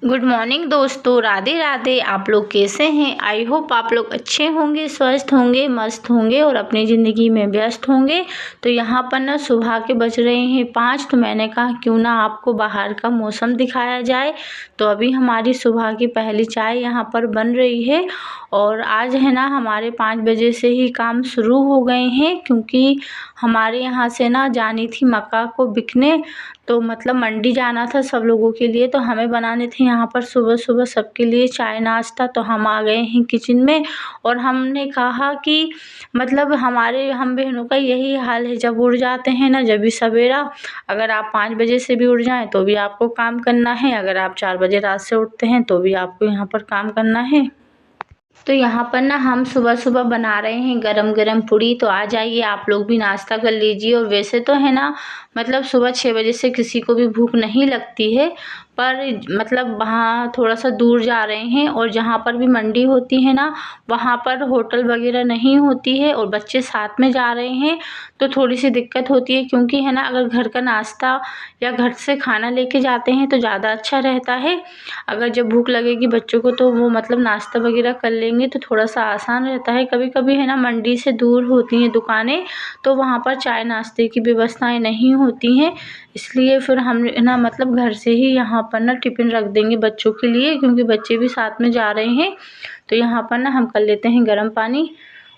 Good morning दोस्तों, राधे राधे। आप लोग कैसे हैं? आई होप आप लोग अच्छे होंगे, स्वस्थ होंगे, मस्त होंगे और अपनी ज़िंदगी में व्यस्त होंगे। तो यहाँ पर ना सुबह के बज रहे हैं 5। तो मैंने कहा क्यों ना आपको बाहर का मौसम दिखाया जाए। तो अभी हमारी सुबह की पहली चाय यहाँ पर बन रही है और आज है ना हमारे 5 बजे से ही काम शुरू हो गए हैं, क्योंकि हमारे यहाँ से ना जानी थी मक्का को बिकने। तो मतलब मंडी जाना था सब लोगों के लिए, तो हमें बनाने थे यहाँ पर सुबह सुबह सबके लिए चाय नाश्ता। तो हम आ गए हैं किचन में और हमने कहा कि मतलब हम बहनों का यही हाल है, जब उठ जाते हैं ना जब भी सवेरा। अगर आप 5 बजे से भी उठ जाएं तो भी आपको काम करना है, अगर आप 4 बजे रात से उठते हैं तो भी आपको यहाँ पर काम करना है। तो यहाँ पर ना हम सुबह सुबह बना रहे हैं गरम गरम पूड़ी। तो आ जाइए आप लोग भी नाश्ता कर लीजिए। और वैसे तो है ना मतलब सुबह 6 बजे से किसी को भी भूख नहीं लगती है, पर मतलब वहाँ थोड़ा सा दूर जा रहे हैं और जहाँ पर भी मंडी होती है ना वहाँ पर होटल वगैरह नहीं होती है और बच्चे साथ में जा रहे हैं तो थोड़ी सी दिक्कत होती है, क्योंकि है ना अगर घर का नाश्ता या घर से खाना लेके जाते हैं तो ज़्यादा अच्छा रहता है। अगर जब भूख लगेगी बच्चों को तो वो मतलब नाश्ता वगैरह कर लेंगे तो थोड़ा सा आसान रहता है। कभी कभी है ना मंडी से दूर होती हैं दुकानें, तो वहाँ पर चाय नाश्ते की व्यवस्थाएं नहीं होती हैं, इसलिए फिर हम ना मतलब घर से ही यहाँ पर ना टिफ़िन रख देंगे बच्चों के लिए, क्योंकि बच्चे भी साथ में जा रहे हैं। तो यहाँ पर ना हम कर लेते हैं गर्म पानी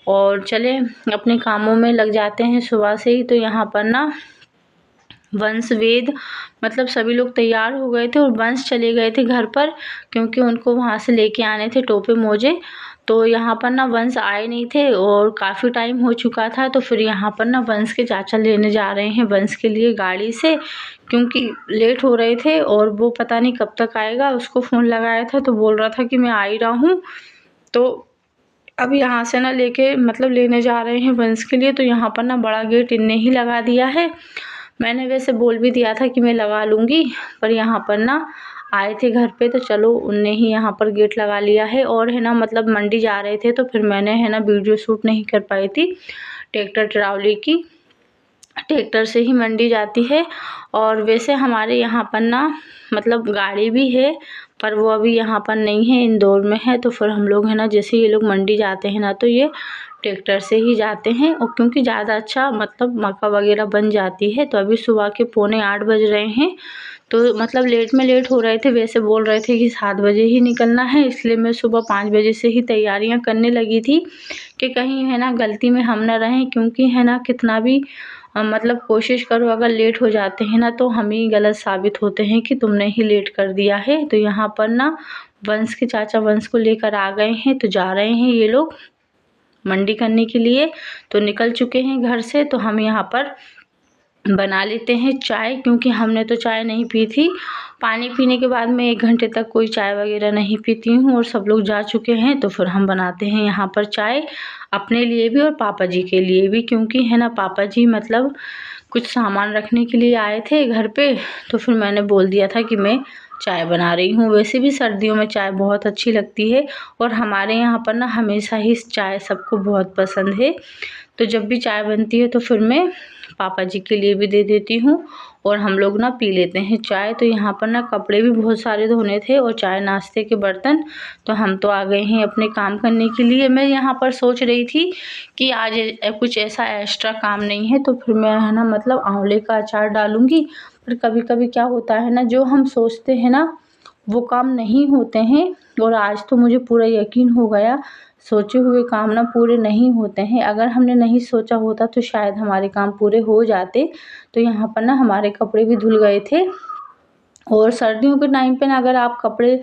और चले अपने कामों में लग जाते हैं सुबह से ही। तो यहाँ पर ना वंश वेद मतलब सभी लोग तैयार हो गए थे और वंश चले गए थे घर पर, क्योंकि उनको वहाँ से लेके आने थे टोपे मोजे। तो यहाँ पर ना वंश आए नहीं थे और काफ़ी टाइम हो चुका था। तो फिर यहाँ पर ना वंश के चाचा लेने जा रहे हैं वंश के लिए गाड़ी से, क्योंकि लेट हो रहे थे और वो पता नहीं कब तक आएगा। उसको फ़ोन लगाया था तो बोल रहा था कि मैं आ ही रहा हूँ। तो अब यहाँ से ना लेके मतलब लेने जा रहे हैं वंश के लिए। तो यहाँ पर ना बड़ा गेट इनने ही लगा दिया है। मैंने वैसे बोल भी दिया था कि मैं लगा लूँगी, पर यहाँ पर ना आए थे घर पे तो चलो उनने ही यहाँ पर गेट लगा लिया है। और है ना मतलब मंडी जा रहे थे तो फिर मैंने है ना वीडियो शूट नहीं कर पाई थी ट्रैक्टर ट्राली की। ट्रैक्टर से ही मंडी जाती है। और वैसे हमारे यहाँ पर ना मतलब गाड़ी भी है, पर वो अभी यहाँ पर नहीं है, इंदौर में है। तो फिर हम लोग है ना जैसे ये लोग मंडी जाते हैं ना तो ये ट्रैक्टर से ही जाते हैं, और क्योंकि ज़्यादा अच्छा मतलब मक्का वगैरह बन जाती है। तो अभी सुबह के 7:45 बज रहे हैं, तो मतलब लेट हो रहे थे। वैसे बोल रहे थे कि 7 बजे ही निकलना है, इसलिए मैं सुबह 5 बजे से ही तैयारियां करने लगी थी कि कहीं है ना गलती में हम ना रहें, क्योंकि है ना कितना भी मतलब कोशिश करो अगर लेट हो जाते हैं ना तो हम ही गलत साबित होते हैं कि तुमने ही लेट कर दिया है। तो यहाँ पर ना वंश के चाचा वंश को लेकर आ गए हैं, तो जा रहे हैं ये लोग मंडी करने के लिए। तो निकल चुके हैं घर से। तो हम यहाँ पर बना लेते हैं चाय, क्योंकि हमने तो चाय नहीं पी थी। पानी पीने के बाद मैं 1 घंटे तक कोई चाय वगैरह नहीं पीती हूँ और सब लोग जा चुके हैं। तो फिर हम बनाते हैं यहाँ पर चाय अपने लिए भी और पापा जी के लिए भी, क्योंकि है ना पापा जी मतलब कुछ सामान रखने के लिए आए थे घर पे। तो फिर मैंने बोल दिया था कि मैं चाय बना रही हूँ। वैसे भी सर्दियों में चाय बहुत अच्छी लगती है और हमारे यहाँ पर ना हमेशा ही चाय सबको बहुत पसंद है। तो जब भी चाय बनती है तो फिर मैं पापा जी के लिए भी दे देती हूँ और हम लोग ना पी लेते हैं चाय। तो यहाँ पर ना कपड़े भी बहुत सारे धोने थे और चाय नाश्ते के बर्तन। तो हम तो आ गए हैं अपने काम करने के लिए। मैं यहाँ पर सोच रही थी कि आज कुछ ऐसा एक्स्ट्रा काम नहीं है तो फिर मैं है ना मतलब आंवले का अचार डालूँगी। पर कभी कभी क्या होता है ना, जो हम सोचते हैं ना वो काम नहीं होते हैं। और आज तो मुझे पूरा यकीन हो गया, सोचे हुए काम ना पूरे नहीं होते हैं। अगर हमने नहीं सोचा होता तो शायद हमारे काम पूरे हो जाते। तो यहाँ पर ना हमारे कपड़े भी धुल गए थे। और सर्दियों के टाइम पे ना अगर आप कपड़े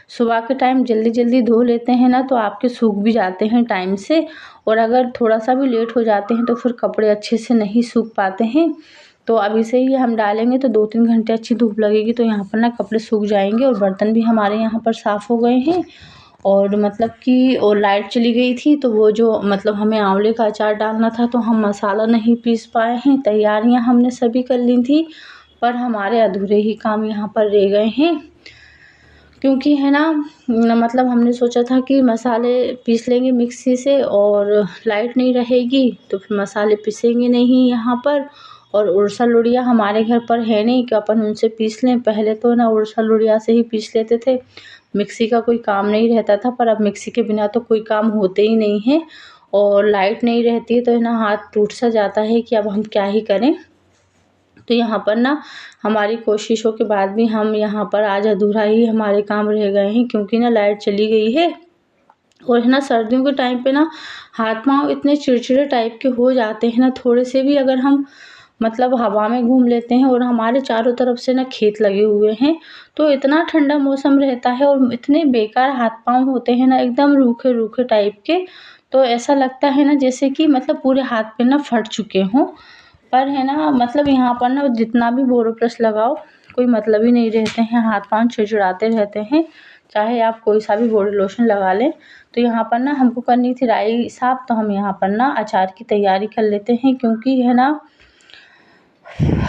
सुबह के टाइम जल्दी जल्दी धो लेते हैं ना तो आपके सूख भी जाते हैं टाइम से। और अगर थोड़ा सा भी लेट हो जाते हैं तो फिर कपड़े अच्छे से नहीं सूख पाते हैं। तो अभी से ही हम डालेंगे तो 2-3 घंटे अच्छी धूप लगेगी तो यहाँ पर ना कपड़े सूख जाएंगे। और बर्तन भी हमारे यहाँ पर साफ़ हो गए हैं। और मतलब कि और लाइट चली गई थी तो वो जो मतलब हमें आंवले का अचार डालना था तो हम मसाला नहीं पीस पाए हैं। तैयारियां हमने सभी कर ली थी, पर हमारे अधूरे ही काम यहाँ पर रह गए हैं, क्योंकि है ना मतलब हमने सोचा था कि मसाले पीस लेंगे मिक्सी से और लाइट नहीं रहेगी तो फिर मसाले पिसेंगे नहीं यहाँ पर। और उड़सा लुड़िया हमारे घर पर है नहीं कि अपन उनसे पीस लें। पहले तो ना उड़सा लुड़िया से ही पीस लेते थे, मिक्सी का कोई काम नहीं रहता था। पर अब मिक्सी के बिना तो कोई काम होते ही नहीं है, और लाइट नहीं रहती है तो है ना हाथ टूट सा जाता है कि अब हम क्या ही करें। तो यहाँ पर ना हमारी कोशिशों के बाद भी हम यहाँ पर आज अधूरा ही हमारे काम रह गए हैं, क्योंकि ना लाइट चली गई है। और है ना सर्दियों के टाइम पे ना हाथ पाँव इतने चिड़चिड़े टाइप के हो जाते हैं ना, थोड़े से भी अगर हम मतलब हवा में घूम लेते हैं, और हमारे चारों तरफ से ना खेत लगे हुए हैं, तो इतना ठंडा मौसम रहता है और इतने बेकार हाथ पाँव होते हैं ना, एकदम रूखे रूखे टाइप के। तो ऐसा लगता है ना जैसे कि मतलब पूरे हाथ पे ना फट चुके हों। पर है ना मतलब यहाँ पर ना जितना भी बोरोप्लस लगाओ कोई मतलब ही नहीं रहते हैं, हाथ पाँव चिड़चिड़ाते रहते हैं, चाहे आप कोई सा भी बॉडी लोशन लगा लें। तो यहाँ पर ना हमको करनी थी राई साफ़, तो हम यहाँ पर ना अचार की तैयारी कर लेते हैं, क्योंकि है ना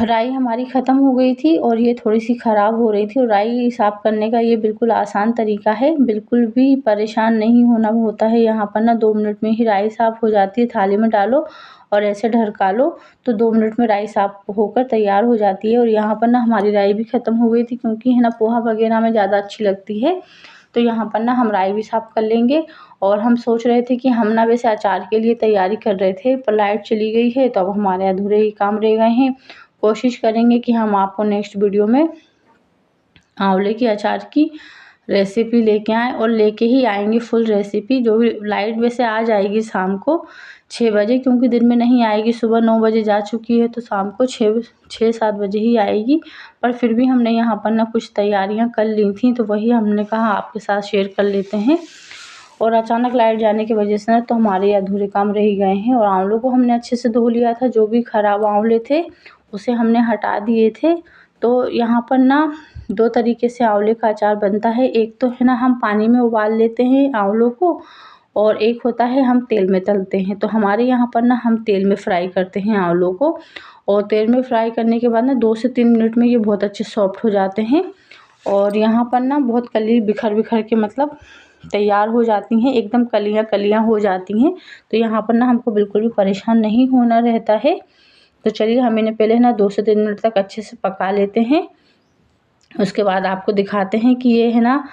राई हमारी ख़त्म हो गई थी और ये थोड़ी सी ख़राब हो रही थी। और राई साफ़ करने का ये बिल्कुल आसान तरीका है, बिल्कुल भी परेशान नहीं होना होता है। यहाँ पर ना 2 मिनट में ही राई साफ़ हो जाती है। थाली में डालो और ऐसे ढरका लो तो 2 मिनट में राई साफ़ होकर तैयार हो जाती है। और यहाँ पर ना हमारी राई भी ख़त्म हो गई थी, क्योंकि है ना पोहा वगैरह में ज़्यादा अच्छी लगती है। तो यहाँ पर ना हम राई भी साफ़ कर लेंगे। और हम सोच रहे थे कि हम ना वैसे अचार के लिए तैयारी कर रहे थे, पर लाइट चली गई है तो अब हमारे अधूरे ही काम रह गए हैं। कोशिश करेंगे कि हम आपको नेक्स्ट वीडियो में आंवले के अचार की रेसिपी लेके आएँ, और लेके ही आएंगे फुल रेसिपी। जो भी लाइट वैसे आ जाएगी शाम को 6 बजे, क्योंकि दिन में नहीं आएगी, सुबह 9 बजे जा चुकी है, तो शाम को 6-7 बजे ही आएगी। पर फिर भी हमने यहाँ पर ना कुछ तैयारियाँ कर ली थी, तो वही हमने कहा आपके साथ शेयर कर लेते हैं। और अचानक लाइट जाने की वजह से ना तो हमारे अधूरे काम रह गए हैं। और आंवलों को हमने अच्छे से धो लिया था, जो भी ख़राब आंवले थे उसे हमने हटा दिए थे। तो यहाँ पर ना 2 तरीके से आंवले का अचार बनता है। एक तो है ना हम पानी में उबाल लेते हैं आंवलों को, और एक होता है हम तेल में तलते हैं। तो हमारे यहाँ पर ना हम तेल में फ्राई करते हैं आंवलों को, और तेल में फ्राई करने के बाद ना 2 से 3 मिनट में ये बहुत अच्छे सॉफ्ट हो जाते हैं। और यहाँ पर ना बहुत कली बिखर बिखर के मतलब तैयार हो जाती हैं, एकदम कलियाँ कलियाँ हो जाती हैं। तो यहाँ पर ना हमको बिल्कुल भी परेशान नहीं होना रहता है। तो चलिए हम इन्हें पहले ना 2 से 3 मिनट तक अच्छे से पका लेते हैं। उसके बाद आपको दिखाते हैं कि ये है ना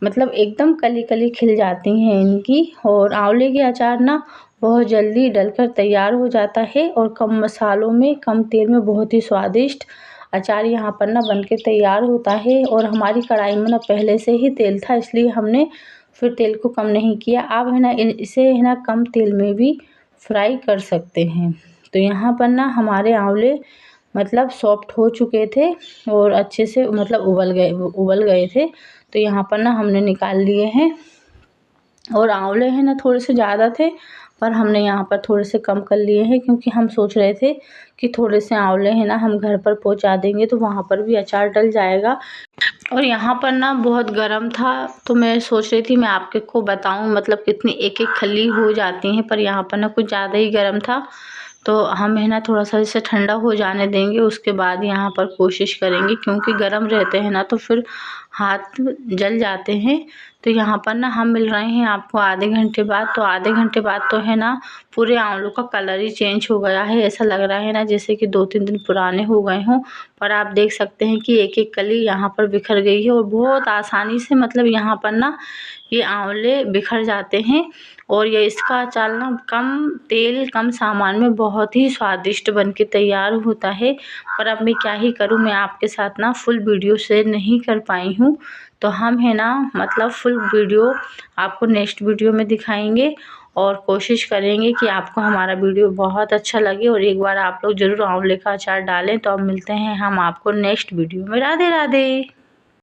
मतलब एकदम कली कली खिल जाती हैं इनकी। और आंवले के अचार ना बहुत जल्दी डलकर तैयार हो जाता है, और कम मसालों में कम तेल में बहुत ही स्वादिष्ट अचार यहाँ पर ना बनके तैयार होता है। और हमारी कढ़ाई में ना पहले से ही तेल था, इसलिए हमने फिर तेल को कम नहीं किया। आप है ना इसे है ना कम तेल में भी फ्राई कर सकते हैं। तो यहाँ पर ना हमारे आंवले मतलब सॉफ्ट हो चुके थे और अच्छे से मतलब उबल गए थे। तो यहाँ पर ना हमने निकाल लिए हैं। और आंवले हैं ना थोड़े से ज़्यादा थे, पर हमने यहाँ पर थोड़े से कम कर लिए हैं, क्योंकि हम सोच रहे थे कि थोड़े से आंवले हैं ना हम घर पर पहुँचा देंगे तो वहाँ पर भी अचार डल जाएगा। और यहाँ पर ना बहुत गर्म था, तो मैं सोच रही थी मैं आपके को बताऊँ मतलब कितनी एक एक खली हो जाती हैं, पर यहाँ पर ना कुछ ज़्यादा ही गर्म था। तो हम है ना थोड़ा सा इसे ठंडा हो जाने देंगे, उसके बाद यहाँ पर कोशिश करेंगे, क्योंकि गर्म रहते हैं ना तो फिर हाथ जल जाते हैं। तो यहाँ पर ना हम मिल रहे हैं आपको आधे घंटे बाद। तो आधे घंटे बाद तो है ना पूरे आंवलों का कलर ही चेंज हो गया है, ऐसा लग रहा है ना जैसे कि 2-3 दिन पुराने हो गए हों। पर आप देख सकते हैं कि एक एक कली यहाँ पर बिखर गई है, और बहुत आसानी से मतलब यहाँ पर ना ये आंवले बिखर जाते हैं। और ये इसका अचार ना कम तेल कम सामान में बहुत ही स्वादिष्ट बनके तैयार होता है। पर अब मैं क्या ही करूँ, मैं आपके साथ ना फुल वीडियो शेयर नहीं कर पाई हूँ। तो हम है ना मतलब फुल वीडियो आपको नेक्स्ट वीडियो में दिखाएंगे, और कोशिश करेंगे कि आपको हमारा वीडियो बहुत अच्छा लगे। और एक बार आप लोग ज़रूर आंवले का अचार डालें। तो अब मिलते हैं हम आपको नेक्स्ट वीडियो में। राधे राधे।